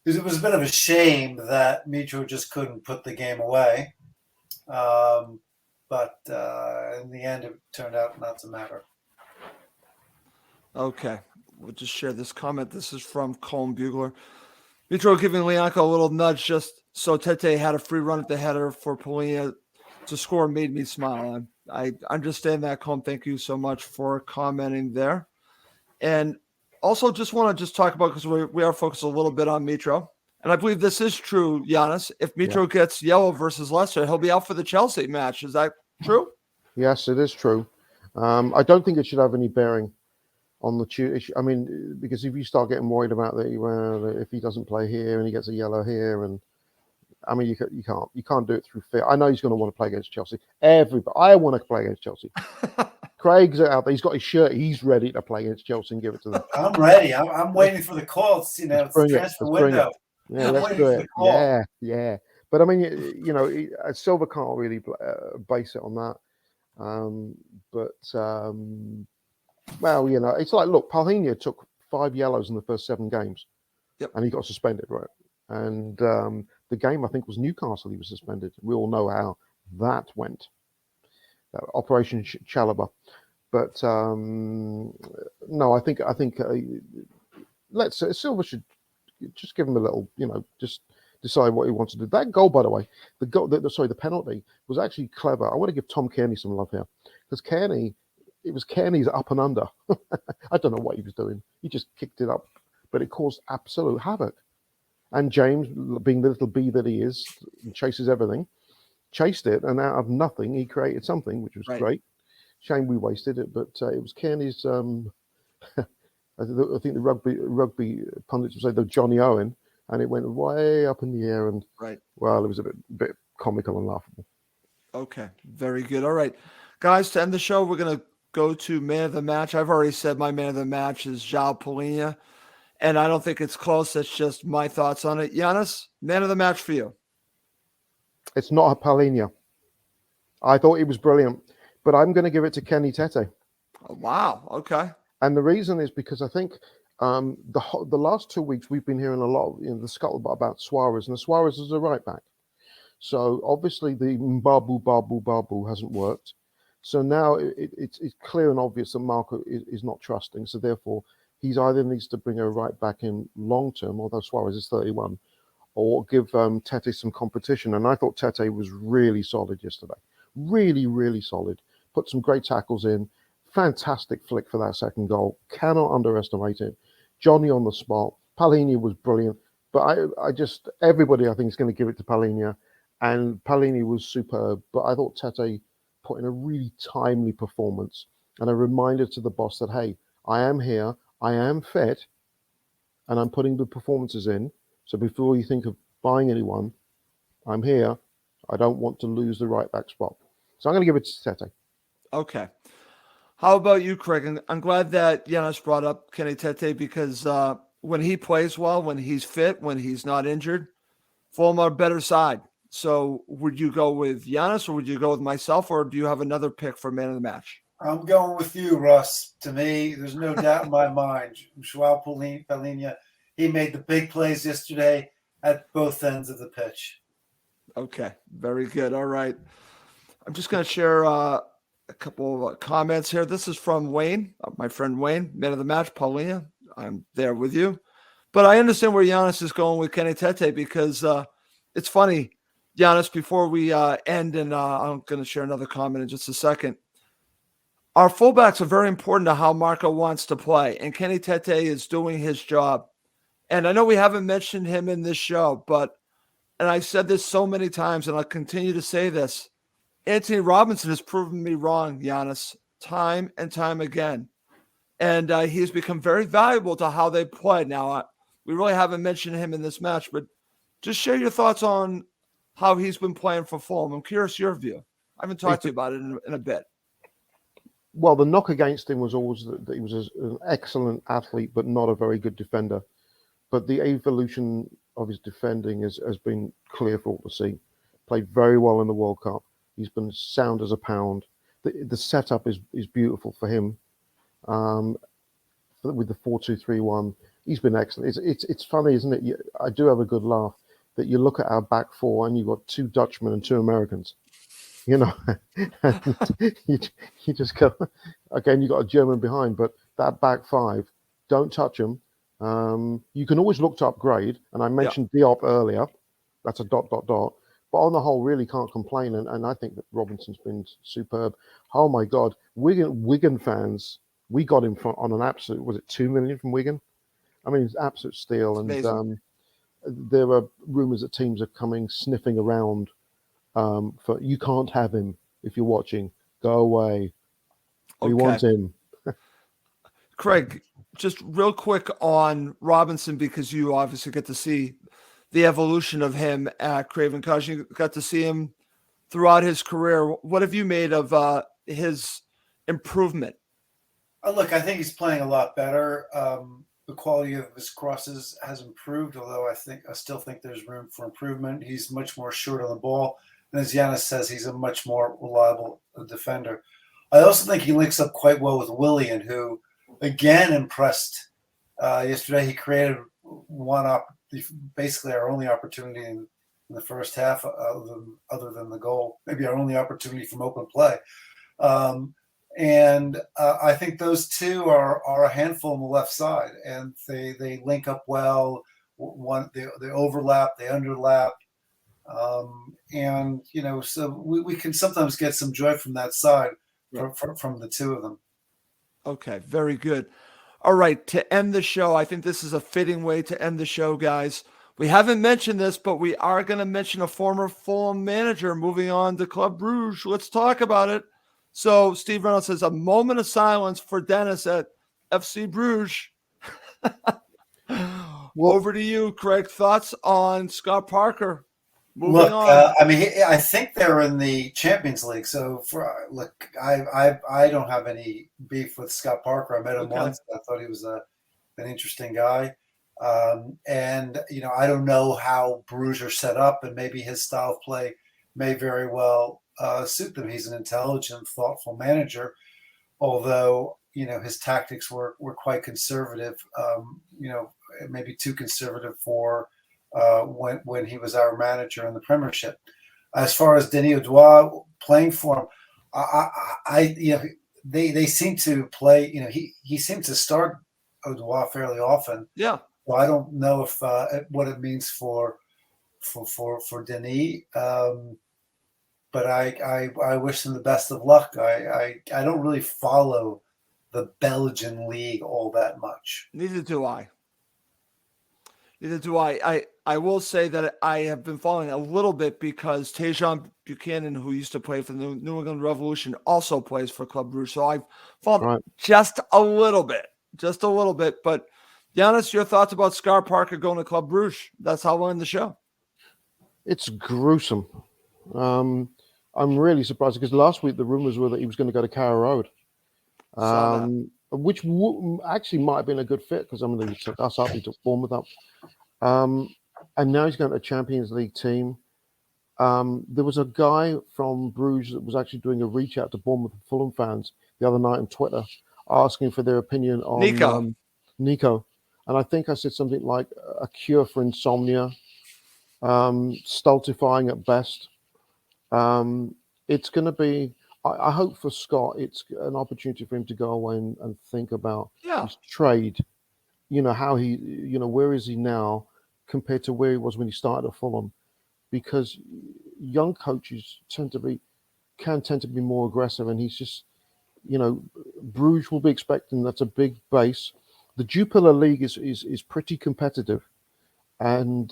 It was a bit of a shame that Mitro just couldn't put the game away. But in the end, it turned out not to matter. Okay. We'll just share this comment. This is from Coben Bugler. Mitro giving Lianco a little nudge just so Tete had a free run at the header for Palhinha to score made me smile. I understand that, Coben. Thank you so much for commenting there. And also just want to talk about, because we are focused a little bit on Mitro. And I believe this is true, Yannis. If Mitro gets yellow versus Leicester, he'll be out for the Chelsea match. Is that true? Yes, it is true. I don't think it should have any bearing on the Tuesday. I mean, because if you start getting worried about that, if he doesn't play here and he gets a yellow here, and I mean, you can't do it through fear. I know he's going to want to play against Chelsea. I want to play against Chelsea. Craig's out there. He's got his shirt. He's ready to play against Chelsea and give it to them. I'm ready. I'm waiting for the call. It's the transfer window. Yeah, let's do it. Yeah. But I mean, Silva can't really base it on that. Well, it's like, look, Palhinha took 5 yellows in the first 7 games, and he got suspended, right? And the game, I think, was Newcastle. He was suspended. We all know how that went. Operation Chalaba. But no, I think Silva should just give him a little, just decide what he wants to do. That goal, by the way, the penalty was actually clever. I want to give Tom Kearney some love here because it was Kearney's up and under. I don't know what he was doing. He just kicked it up, but it caused absolute havoc. And James, being the little bee that he is, chases everything, chased it, and out of nothing, he created something, which was great. Shame we wasted it, but it was Kearney's. I think the rugby pundits would say the Johnny Owen, and it went way up in the air, and well, it was a bit comical and laughable. Okay, very good. All right, guys, to end the show, we're gonna go to man of the match. I've already said my man of the match is João Palhinha, and I don't think it's close. That's just my thoughts on it. Yannis, man of the match for you. It's not a Palhinha. I thought he was brilliant, but I'm going to give it to Kenny Tete. Oh, wow. Okay. And the reason is because I think the last 2 weeks we've been hearing a lot, the scuttlebutt about Suarez, and Suarez is a right back. So obviously the Babu hasn't worked. So now it's clear and obvious that Marco is not trusting. So therefore, he's either needs to bring a right back in long term, although Suarez is 31, or give Tete some competition. And I thought Tete was really solid yesterday. Really, really solid. Put some great tackles in. Fantastic flick for that second goal. Cannot underestimate it. Johnny on the spot. Palhinha was brilliant. But everybody I think is going to give it to Palhinha. And Palhinha was superb. But I thought Tete put in a really timely performance and a reminder to the boss that, hey, I am here, I am fit, and I'm putting the performances in. So before you think of buying anyone, I'm here. I don't want to lose the right back spot. So I'm going to give it to Tete. Okay. How about you, Craig? And I'm glad that Yannis brought up Kenny Tete because when he plays well, when he's fit, when he's not injured, Fulham are better side. So would you go with Yannis or would you go with myself, or do you have another pick for man of the match? I'm going with you, Russ. To me, there's no doubt in my mind. João Palhinha, he made the big plays yesterday at both ends of the pitch. Okay, very good. All right. I'm just going to share a couple of comments here. This is from Wayne, my friend Wayne, man of the match, Palhinha. I'm there with you. But I understand where Yannis is going with Kenny Tete because it's funny, Yannis, before we end, and I'm going to share another comment in just a second. Our fullbacks are very important to how Marco wants to play, and Kenny Tete is doing his job. And I know we haven't mentioned him in this show, and I've said this so many times, and I'll continue to say this, Anthony Robinson has proven me wrong, Yannis, time and time again. And he's become very valuable to how they play. Now, we really haven't mentioned him in this match, but just share your thoughts on how he's been playing for Fulham. I'm curious your view. I haven't talked to you about it in a bit. Well, the knock against him was always that he was an excellent athlete, but not a very good defender. But the evolution of his defending has been clear for all to see. Played very well in the World Cup. He's been sound as a pound. The setup is beautiful for him. With the 4-2-3-1, he's been excellent. It's funny, isn't it? I do have a good laugh that you look at our back four and you've got 2 Dutchmen and 2 Americans. You know, you just go, again, you got a German behind, but that back 5, don't touch them. You can always look to upgrade, and I mentioned Diop earlier. That's a ... But on the whole, really can't complain, and I think that Robinson's been superb. Oh my God, Wigan fans, we got him on an absolute, was it 2 million from Wigan? I mean, it's absolute steal, and there are rumours that teams are coming sniffing around. For you can't have him if you're watching. Go away. We want him. Craig, just real quick on Robinson, because you obviously get to see the evolution of him at Craven Cottage. You got to see him throughout his career. What have you made of his improvement? Look, I think he's playing a lot better. The quality of his crosses has improved, although I still think there's room for improvement. He's much more short on the ball. And as Yannis says, he's a much more reliable defender. I also think he links up quite well with Willian, who, again, impressed yesterday. He created basically our only opportunity in the first half, other than the goal, maybe our only opportunity from open play. And I think those two are a handful on the left side, and they link up well. one they overlap, they underlap, and so we can sometimes get some joy from that side from the two of them. Okay, very good. All right, to end the show, I think this is a fitting way to end the show, guys. We haven't mentioned this, but we are going to mention a former Fulham manager moving on to Club Brugge. Let's talk about it. So Steve Reynolds says, a moment of silence for Dennis at FC Bruges. Well, over to you, Craig. Thoughts on Scott Parker moving on? I think they're in the Champions League. So I don't have any beef with Scott Parker. I met him once. I thought he was an interesting guy. And I don't know how Bruges are set up, and maybe his style of play may very well suit them. He's an intelligent, thoughtful manager, although his tactics were quite conservative. Maybe too conservative for when he was our manager in the Premiership. As far as Denis Odois playing for him, they seem to play. He seems to start Odois fairly often. Yeah. So I don't know if what it means for Denis, but I wish him the best of luck. I don't really follow the Belgian league all that much. Neither do I. I will say that I have been following a little bit because Tejan Buchanan, who used to play for the New England Revolution, also plays for Club Brugge. So I've followed just a little bit. But Yannis, your thoughts about Scott Parker going to Club Brugge? That's how we'll end the show. It's gruesome. I'm really surprised because last week the rumors were that he was going to go to Carrow Road, which actually might have been a good fit because he took us up, he took Bournemouth up. And now he's going to a Champions League team. There was a guy from Bruges that was actually doing a reach out to Bournemouth and Fulham fans the other night on Twitter, asking for their opinion on Nico. And I think I said something like a cure for insomnia, stultifying at best. It's going to be, I hope for Scott, it's an opportunity for him to go away and think about his trade. How he, where is he now compared to where he was when he started at Fulham? Because young coaches can tend to be more aggressive, and he's just, Bruges will be expecting that's a big base. The Jupiler League is pretty competitive, and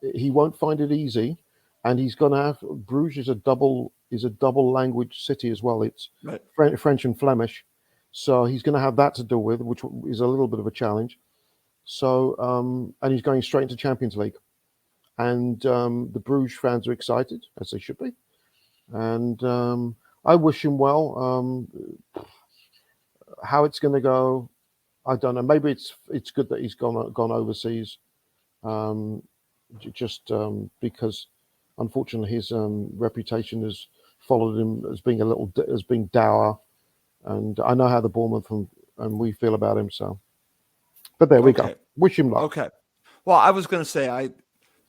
he won't find it easy. And he's going to have Bruges is a double language city as well. It's French and Flemish. So he's going to have that to deal with, which is a little bit of a challenge. So, and he's going straight into Champions League. And the Bruges fans are excited, as they should be. And I wish him well. How it's going to go, I don't know. Maybe it's good that he's gone overseas, because unfortunately his reputation has followed him as being dour. And I know how the Bournemouth and we feel about him. So, but there we go. Wish him luck. Okay. Well, I was going to say, I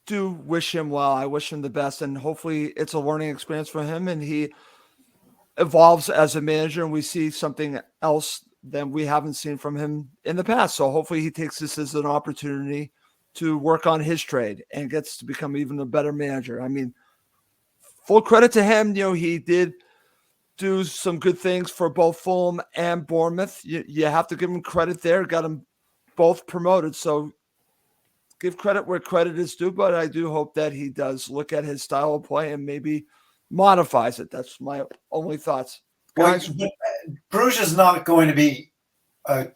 do wish him well. I wish him the best, and hopefully it's a learning experience for him and he evolves as a manager and we see something else than we haven't seen from him in the past. So hopefully he takes this as an opportunity to work on his trade and gets to become even a better manager. I mean, full credit to him. He did do some good things for both Fulham and Bournemouth. You have to give him credit there. Got them both promoted. So give credit where credit is due, but I do hope that he does look at his style of play and maybe modifies it. That's my only thoughts. Guys, Bruges is not going to be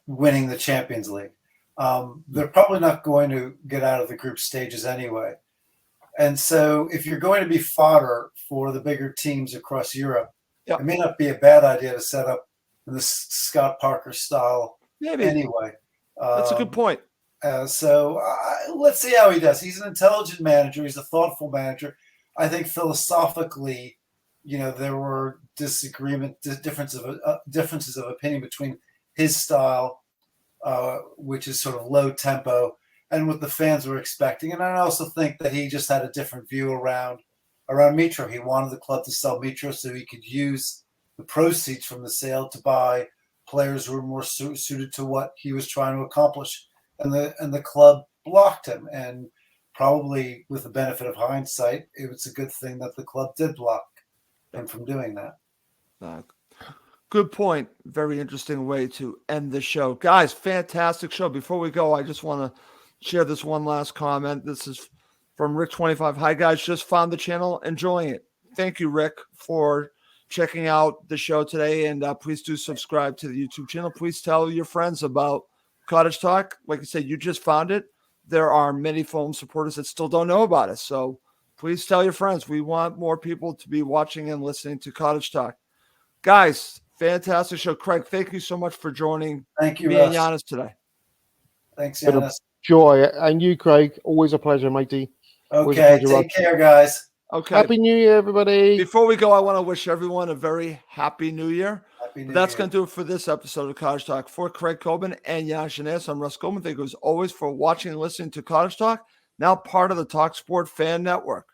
winning the Champions League. They're probably not going to get out of the group stages anyway. And so if you're going to be fodder for the bigger teams across Europe, it may not be a bad idea to set up in the Scott Parker style anyway. That's a good point. So let's see how he does. He's an intelligent manager. He's a thoughtful manager. I think philosophically, there were differences of opinion between his style, which is sort of low tempo, and what the fans were expecting. And I also think that he just had a different view around Mitro. He wanted the club to sell Mitro so he could use the proceeds from the sale to buy players who were more suited to what he was trying to accomplish. And the club blocked him. And probably with the benefit of hindsight, it was a good thing that the club did block him from doing that. Good point. Very interesting way to end the show. Guys, fantastic show. Before we go, I just want to share this one last comment. This is from Rick25. Hi, guys. Just found the channel. Enjoying it. Thank you, Rick, for checking out the show today. And please do subscribe to the YouTube channel. Please tell your friends about Cottage Talk. Like I said, you just found it. There are many Fulham supporters that still don't know about it. So please tell your friends. We want more people to be watching and listening to Cottage Talk. Guys, fantastic show. Craig, thank you so much for joining Thank you, me Russ. and Yannis today. Thanks, Bit of Yannis. joy. And you, Craig. Always a pleasure, matey. Always a Okay, pleasure, take care, guys. Okay. Happy New Year, everybody. Before we go, I want to wish everyone a very happy New Year. Happy New That's Year. going to do it for this episode of Cottage Talk. For Craig Coben and Yannis, I'm Russ Goldman. Thank you as always for watching and listening to Cottage Talk, now part of the talkSPORT Fan Network.